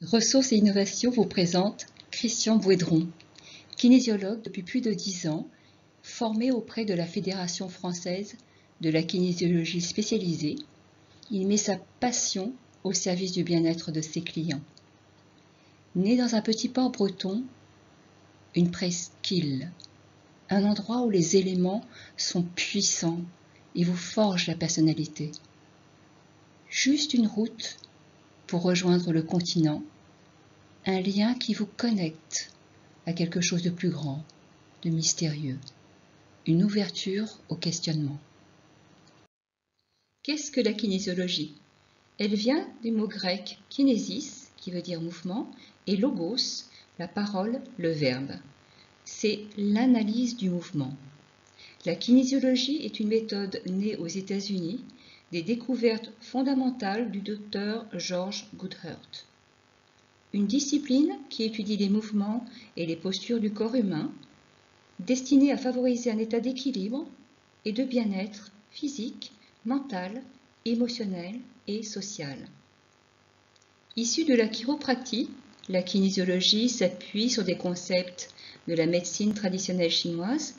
Ressources et Innovation vous présente Christian Bouedron, kinésiologue depuis plus de 10 ans, formé auprès de la Fédération française de la kinésiologie spécialisée. Il met sa passion au service du bien-être de ses clients. Né dans un petit port breton, une presqu'île, un endroit où les éléments sont puissants et vous forgent la personnalité. Juste une route pour rejoindre le continent, un lien qui vous connecte à quelque chose de plus grand, de mystérieux, une ouverture au questionnement. Qu'est-ce que la kinésiologie? Elle vient du mot grec kinésis, qui veut dire mouvement, et logos, la parole, le verbe. C'est l'analyse du mouvement. La kinésiologie est une méthode née aux États-Unis des découvertes fondamentales du docteur George Goodhart. Une discipline qui étudie les mouvements et les postures du corps humain, destinée à favoriser un état d'équilibre et de bien-être physique, mental, émotionnel et social. Issue de la chiropractie, la kinésiologie s'appuie sur des concepts de la médecine traditionnelle chinoise,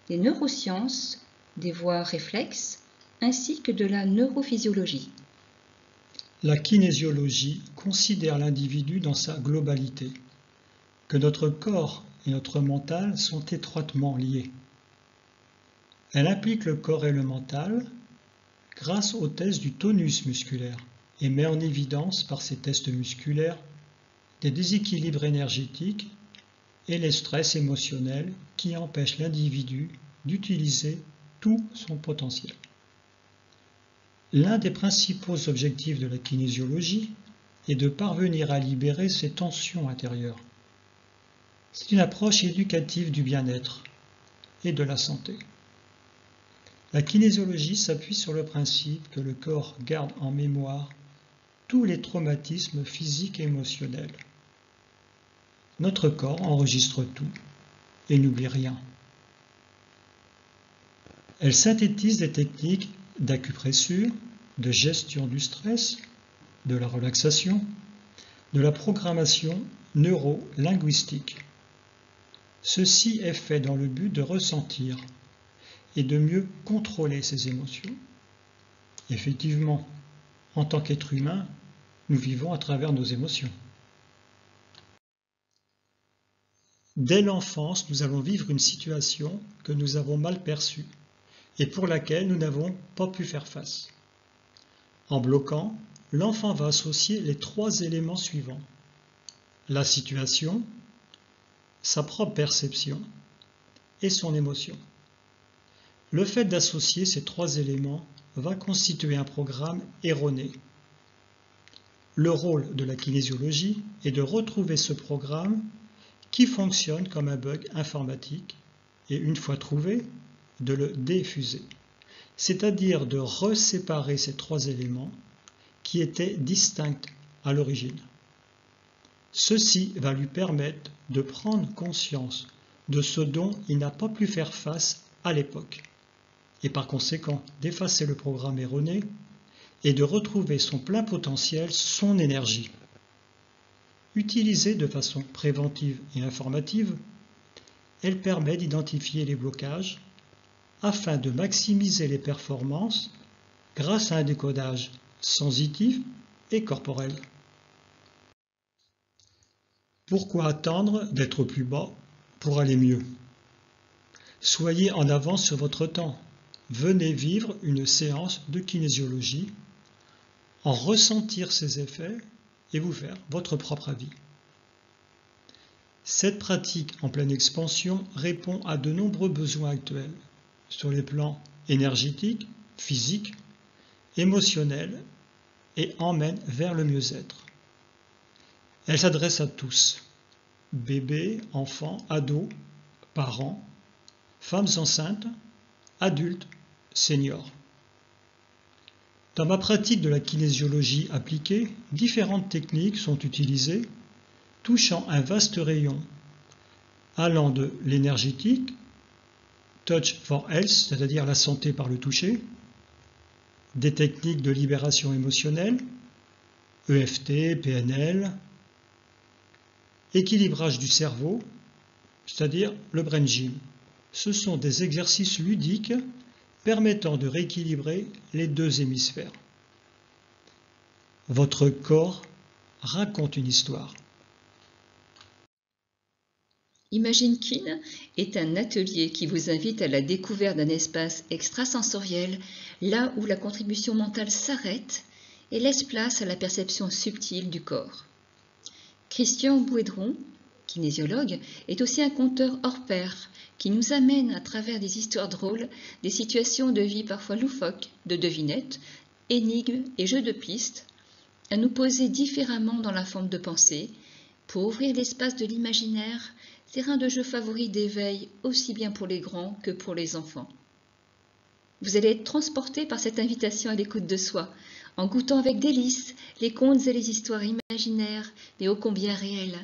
des neurosciences, des voies réflexes, ainsi que de la neurophysiologie. La kinésiologie considère l'individu dans sa globalité, que notre corps et notre mental sont étroitement liés. Elle implique le corps et le mental grâce aux tests du tonus musculaire et met en évidence par ces tests musculaires des déséquilibres énergétiques et les stress émotionnels qui empêchent l'individu d'utiliser tout son potentiel. L'un des principaux objectifs de la kinésiologie est de parvenir à libérer ses tensions intérieures. C'est une approche éducative du bien-être et de la santé. La kinésiologie s'appuie sur le principe que le corps garde en mémoire tous les traumatismes physiques et émotionnels. Notre corps enregistre tout et n'oublie rien. Elle synthétise des techniques d'acupressure, de gestion du stress, de la relaxation, de la programmation neuro-linguistique. Ceci est fait dans le but de ressentir et de mieux contrôler ses émotions. Effectivement, en tant qu'être humain, nous vivons à travers nos émotions. Dès l'enfance, nous allons vivre une situation que nous avons mal perçue et pour laquelle nous n'avons pas pu faire face. En bloquant, l'enfant va associer les 3 éléments suivants: la situation, sa propre perception et son émotion. Le fait d'associer ces 3 éléments va constituer un programme erroné. Le rôle de la kinésiologie est de retrouver ce programme qui fonctionne comme un bug informatique et, une fois trouvé, de le défuser, c'est-à-dire de reséparer ces 3 éléments qui étaient distincts à l'origine. Ceci va lui permettre de prendre conscience de ce dont il n'a pas pu faire face à l'époque, et par conséquent d'effacer le programme erroné et de retrouver son plein potentiel, son énergie. Utilisée de façon préventive et informative, elle permet d'identifier les blocages afin de maximiser les performances grâce à un décodage sensitif et corporel. Pourquoi attendre d'être plus bas pour aller mieux? Soyez en avance sur votre temps. Venez vivre une séance de kinésiologie, en ressentir ses effets et vous faire votre propre avis. Cette pratique en pleine expansion répond à de nombreux besoins actuels sur les plans énergétiques, physiques, émotionnels et emmène vers le mieux-être. Elle s'adresse à tous, bébés, enfants, ados, parents, femmes enceintes, adultes, seniors. Dans ma pratique de la kinésiologie appliquée, différentes techniques sont utilisées, touchant un vaste rayon, allant de l'énergétique, Touch for Health, c'est-à-dire la santé par le toucher, des techniques de libération émotionnelle, EFT, PNL, équilibrage du cerveau, c'est-à-dire le brain gym. Ce sont des exercices ludiques permettant de rééquilibrer les deux hémisphères. Votre corps raconte une histoire. Imagine Kin est un atelier qui vous invite à la découverte d'un espace extrasensoriel, là où la contribution mentale s'arrête et laisse place à la perception subtile du corps. Christian Bouedron, kinésiologue, est aussi un conteur hors pair qui nous amène à travers des histoires drôles, des situations de vie parfois loufoques, de devinettes, énigmes et jeux de pistes, à nous poser différemment dans la forme de pensée pour ouvrir l'espace de l'imaginaire, terrain de jeu favori d'éveil aussi bien pour les grands que pour les enfants. Vous allez être transporté par cette invitation à l'écoute de soi, en goûtant avec délice les contes et les histoires imaginaires, mais ô combien réels,